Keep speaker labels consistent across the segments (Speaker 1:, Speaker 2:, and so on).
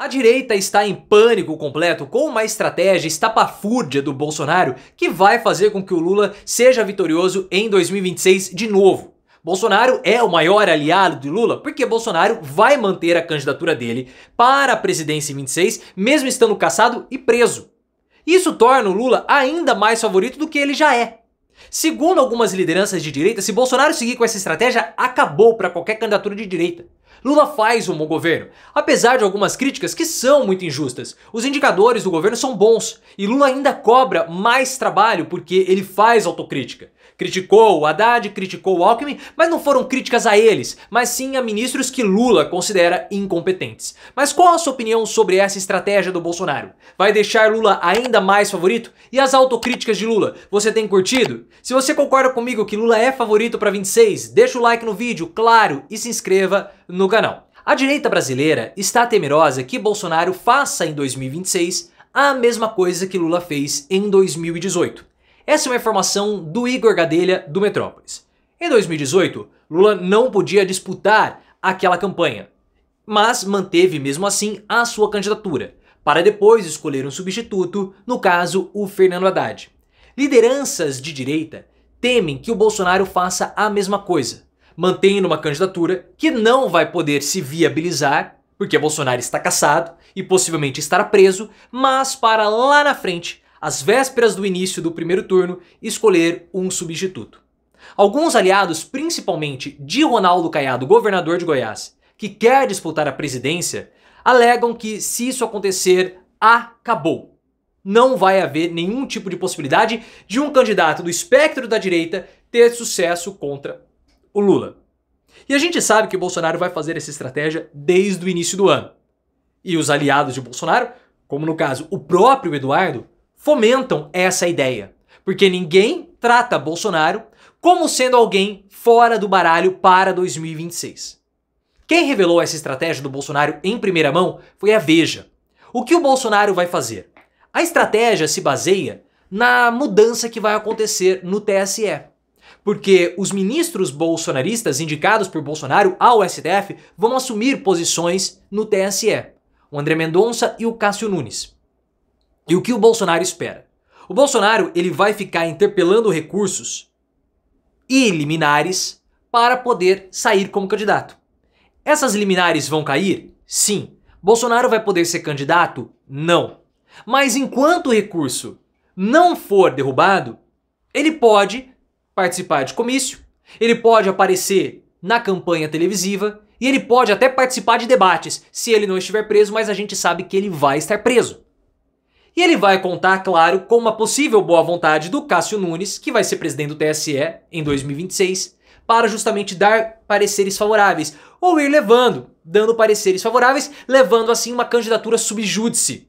Speaker 1: A direita está em pânico completo com uma estratégia estapafúrdia do Bolsonaro que vai fazer com que o Lula seja vitorioso em 2026 de novo. Bolsonaro é o maior aliado de Lula porque Bolsonaro vai manter a candidatura dele para a presidência em 26, mesmo estando cassado e preso. Isso torna o Lula ainda mais favorito do que ele já é. Segundo algumas lideranças de direita, se Bolsonaro seguir com essa estratégia, acabou para qualquer candidatura de direita. Lula faz um bom governo, apesar de algumas críticas que são muito injustas. Os indicadores do governo são bons e Lula ainda cobra mais trabalho porque ele faz autocrítica. Criticou o Haddad, criticou o Alckmin, mas não foram críticas a eles, mas sim a ministros que Lula considera incompetentes. Mas qual a sua opinião sobre essa estratégia do Bolsonaro? Vai deixar Lula ainda mais favorito? E as autocríticas de Lula, você tem curtido? Se você concorda comigo que Lula é favorito para 26, deixa o like no vídeo, claro, e se inscreva no canal. A direita brasileira está temerosa que Bolsonaro faça em 2026 a mesma coisa que Lula fez em 2018. Essa é uma informação do Igor Gadelha, do Metrópolis. Em 2018, Lula não podia disputar aquela campanha, mas manteve mesmo assim a sua candidatura, para depois escolher um substituto, no caso o Fernando Haddad. Lideranças de direita temem que o Bolsonaro faça a mesma coisa, mantendo uma candidatura que não vai poder se viabilizar, porque Bolsonaro está cassado e possivelmente estará preso, mas para lá na frente, às vésperas do início do primeiro turno, escolher um substituto. Alguns aliados, principalmente de Ronaldo Caiado, governador de Goiás, que quer disputar a presidência, alegam que se isso acontecer, acabou. Não vai haver nenhum tipo de possibilidade de um candidato do espectro da direita ter sucesso contra o Lula. E a gente sabe que o Bolsonaro vai fazer essa estratégia desde o início do ano. E os aliados de Bolsonaro, como no caso o próprio Eduardo, fomentam essa ideia, porque ninguém trata Bolsonaro como sendo alguém fora do baralho para 2026. Quem revelou essa estratégia do Bolsonaro em primeira mão foi a Veja. O que o Bolsonaro vai fazer? A estratégia se baseia na mudança que vai acontecer no TSE, porque os ministros bolsonaristas indicados por Bolsonaro ao STF vão assumir posições no TSE, o André Mendonça e o Cássio Nunes. E o que o Bolsonaro espera? O Bolsonaro ele vai ficar interpelando recursos e liminares para poder sair como candidato. Essas liminares vão cair? Sim. Bolsonaro vai poder ser candidato? Não. Mas enquanto o recurso não for derrubado, ele pode participar de comício, ele pode aparecer na campanha televisiva e ele pode até participar de debates se ele não estiver preso, mas a gente sabe que ele vai estar preso. E ele vai contar, claro, com uma possível boa vontade do Cássio Nunes, que vai ser presidente do TSE em 2026, para justamente dar pareceres favoráveis, ou ir dando pareceres favoráveis, levando assim uma candidatura sub judice,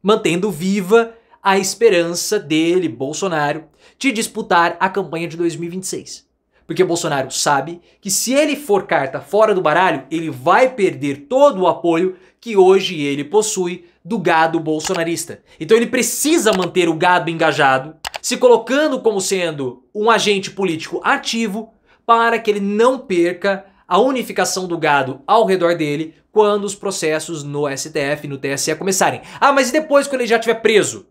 Speaker 1: mantendo viva a esperança dele, Bolsonaro, de disputar a campanha de 2026. Porque Bolsonaro sabe que se ele for carta fora do baralho, ele vai perder todo o apoio que hoje ele possui do gado bolsonarista. Então ele precisa manter o gado engajado, se colocando como sendo um agente político ativo para que ele não perca a unificação do gado ao redor dele quando os processos no STF e no TSE começarem. Ah, mas e depois quando ele já estiver preso?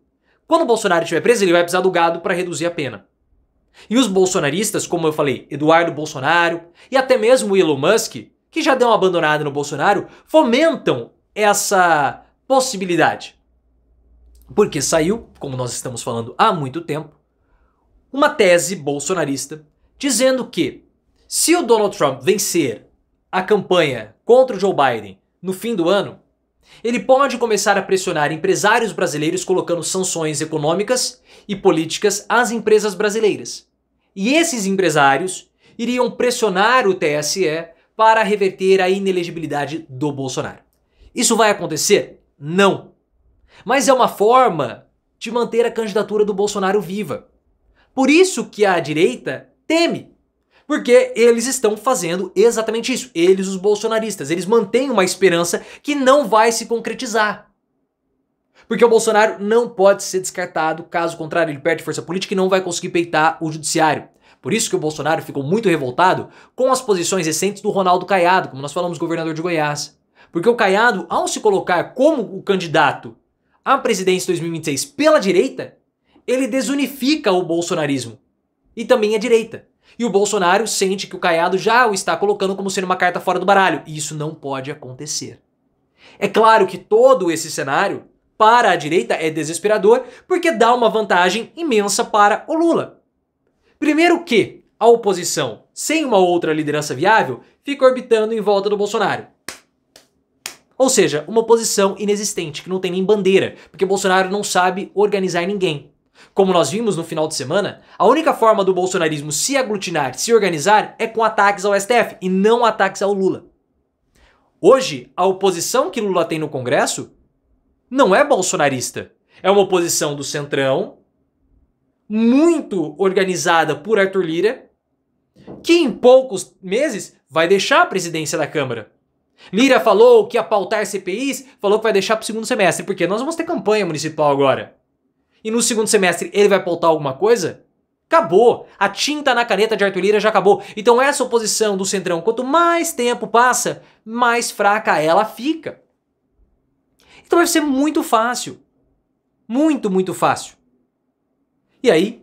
Speaker 1: Quando o Bolsonaro estiver preso, ele vai precisar do gado para reduzir a pena. E os bolsonaristas, como eu falei, Eduardo Bolsonaro e até mesmo o Elon Musk, que já deu uma abandonada no Bolsonaro, fomentam essa possibilidade. Porque saiu, como nós estamos falando há muito tempo, uma tese bolsonarista dizendo que se o Donald Trump vencer a campanha contra o Joe Biden no fim do ano, ele pode começar a pressionar empresários brasileiros colocando sanções econômicas e políticas às empresas brasileiras. E esses empresários iriam pressionar o TSE para reverter a inelegibilidade do Bolsonaro. Isso vai acontecer? Não. Mas é uma forma de manter a candidatura do Bolsonaro viva. Por isso que a direita teme. Porque eles estão fazendo exatamente isso. Eles, os bolsonaristas, eles mantêm uma esperança que não vai se concretizar. Porque o Bolsonaro não pode ser descartado, caso contrário ele perde força política e não vai conseguir peitar o judiciário. Por isso que o Bolsonaro ficou muito revoltado com as posições recentes do Ronaldo Caiado, como nós falamos, governador de Goiás. Porque o Caiado, ao se colocar como o candidato à presidência de 2026 pela direita, ele desunifica o bolsonarismo e também a direita. E o Bolsonaro sente que o Caiado já o está colocando como sendo uma carta fora do baralho. E isso não pode acontecer. É claro que todo esse cenário, para a direita, é desesperador, porque dá uma vantagem imensa para o Lula. Primeiro que a oposição, sem uma outra liderança viável, fica orbitando em volta do Bolsonaro. Ou seja, uma oposição inexistente, que não tem nem bandeira, porque Bolsonaro não sabe organizar ninguém. Como nós vimos no final de semana, a única forma do bolsonarismo se aglutinar, se organizar, é com ataques ao STF e não ataques ao Lula. Hoje, a oposição que Lula tem no Congresso não é bolsonarista. É uma oposição do Centrão, muito organizada por Arthur Lira, que em poucos meses vai deixar a presidência da Câmara. Lira falou que ia pautar CPIs, falou que vai deixar para o segundo semestre, porque nós vamos ter campanha municipal agora. E no segundo semestre ele vai pautar alguma coisa? Acabou. A tinta na caneta de Arthur Lira já acabou. Então essa oposição do Centrão, quanto mais tempo passa, mais fraca ela fica. Então vai ser muito fácil. Muito, muito fácil. E aí,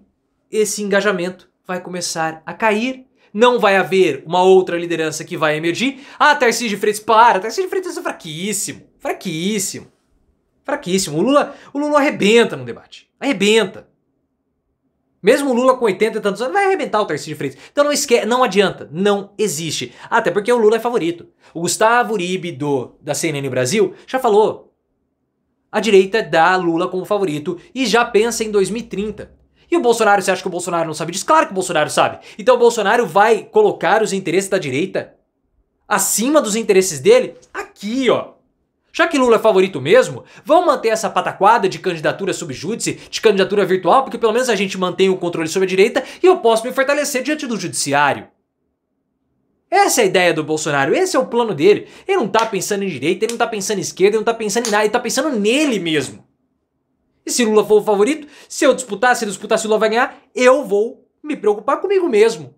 Speaker 1: esse engajamento vai começar a cair. Não vai haver uma outra liderança que vai emergir. Ah, Tarcísio de Freitas, para. Tarcísio de Freitas é fraquíssimo. Fraquíssimo. Fraquíssimo. O Lula arrebenta no debate. Arrebenta. Mesmo o Lula com 80 e tantos anos vai arrebentar o Tarcísio de Freitas. Então não adianta. Não existe. Até porque o Lula é favorito. O Gustavo Uribe da CNN Brasil já falou. A direita dá Lula como favorito e já pensa em 2030. E o Bolsonaro, você acha que o Bolsonaro não sabe disso? Claro que o Bolsonaro sabe. Então o Bolsonaro vai colocar os interesses da direita acima dos interesses dele? Aqui, ó. Já que Lula é favorito mesmo, vamos manter essa pataquada de candidatura sub júdice, de candidatura virtual, porque pelo menos a gente mantém o controle sobre a direita e eu posso me fortalecer diante do judiciário. Essa é a ideia do Bolsonaro, esse é o plano dele. Ele não tá pensando em direita, ele não tá pensando em esquerda, ele não tá pensando em nada, ele tá pensando nele mesmo. E se Lula for o favorito, se eu disputar, se o Lula vai ganhar, eu vou me preocupar comigo mesmo.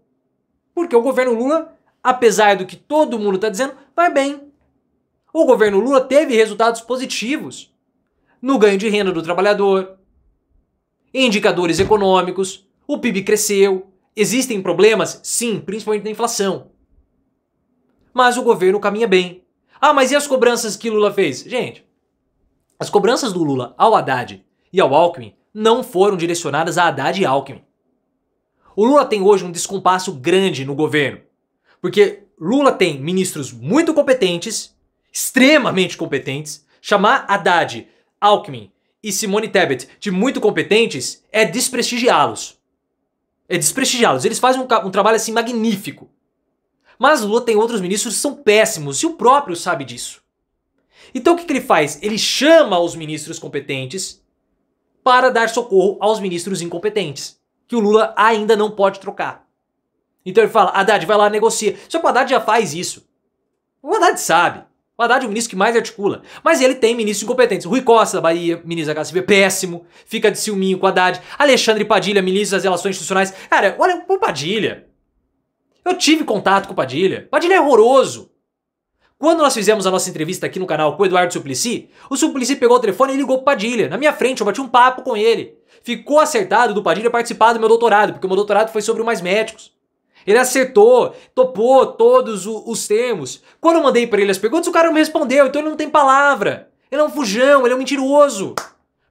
Speaker 1: Porque o governo Lula, apesar do que todo mundo tá dizendo, vai bem. O governo Lula teve resultados positivos no ganho de renda do trabalhador, em indicadores econômicos, o PIB cresceu. Existem problemas? Sim, principalmente na inflação. Mas o governo caminha bem. Ah, mas e as cobranças que Lula fez? Gente, as cobranças do Lula ao Haddad e ao Alckmin não foram direcionadas a Haddad e Alckmin. O Lula tem hoje um descompasso grande no governo, porque Lula tem ministros muito competentes, extremamente competentes. Chamar Haddad, Alckmin e Simone Tebet de muito competentes é desprestigiá-los. É desprestigiá-los. Eles fazem um trabalho assim magnífico. Mas Lula tem outros ministros que são péssimos e o próprio sabe disso. Então o que ele faz? Ele chama os ministros competentes para dar socorro aos ministros incompetentes, que o Lula ainda não pode trocar. Então ele fala, Haddad, vai lá, negocia. Só que o Haddad já faz isso. O Haddad sabe. O Haddad é o ministro que mais articula. Mas ele tem ministros incompetentes. Rui Costa, da Bahia, ministro da Casa Civil, péssimo. Fica de ciúminho com o Haddad. Alexandre Padilha, ministro das Relações Institucionais. Cara, olha o Padilha. Eu tive contato com o Padilha. Padilha é horroroso. Quando nós fizemos a nossa entrevista aqui no canal com o Eduardo Suplicy, o Suplicy pegou o telefone e ligou pro Padilha. Na minha frente, eu bati um papo com ele. Ficou acertado do Padilha participar do meu doutorado, porque o meu doutorado foi sobre o Mais Médicos. Ele acertou, topou todos os termos. Quando eu mandei para ele as perguntas, o cara não me respondeu, então ele não tem palavra. Ele é um fujão, ele é um mentiroso.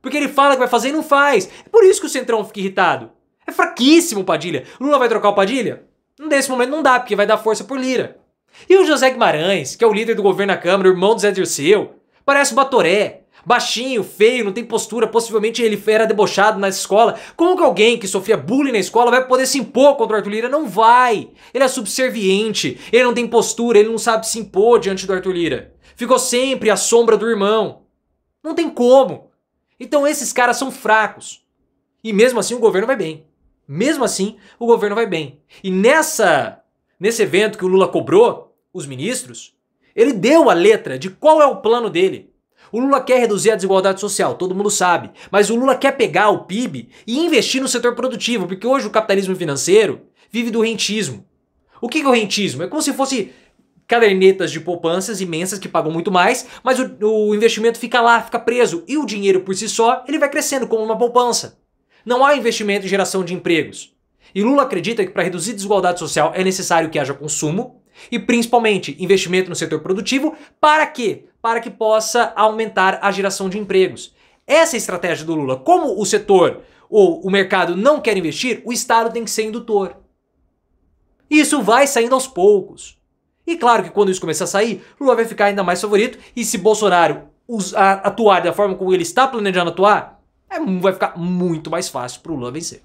Speaker 1: Porque ele fala que vai fazer e não faz. É por isso que o Centrão fica irritado. É fraquíssimo o Padilha. Lula vai trocar o Padilha? Nesse momento não dá, porque vai dar força por Lira. E o José Guimarães, que é o líder do governo na Câmara, o irmão do Zé Dirceu, parece o Batoré. Baixinho, feio, não tem postura, possivelmente ele era debochado na escola. Como que alguém que sofria bullying na escola vai poder se impor contra o Arthur Lira? Não vai! Ele é subserviente, ele não tem postura, ele não sabe se impor diante do Arthur Lira. Ficou sempre à sombra do irmão. Não tem como. Então esses caras são fracos. E mesmo assim o governo vai bem. Mesmo assim o governo vai bem. E nesse evento que o Lula cobrou os ministros, ele deu a letra de qual é o plano dele. O Lula quer reduzir a desigualdade social, todo mundo sabe. Mas o Lula quer pegar o PIB e investir no setor produtivo, porque hoje o capitalismo financeiro vive do rentismo. O que é o rentismo? É como se fosse cadernetas de poupanças imensas que pagam muito mais, mas o investimento fica lá, fica preso, e o dinheiro por si só, ele vai crescendo como uma poupança. Não há investimento em geração de empregos. E Lula acredita que para reduzir a desigualdade social é necessário que haja consumo e principalmente investimento no setor produtivo. Para quê? Para que possa aumentar a geração de empregos. Essa é a estratégia do Lula. Como o setor ou o mercado não quer investir, o Estado tem que ser indutor. Isso vai saindo aos poucos. E claro que quando isso começar a sair, Lula vai ficar ainda mais favorito. E se Bolsonaro atuar da forma como ele está planejando atuar, vai ficar muito mais fácil para o Lula vencer.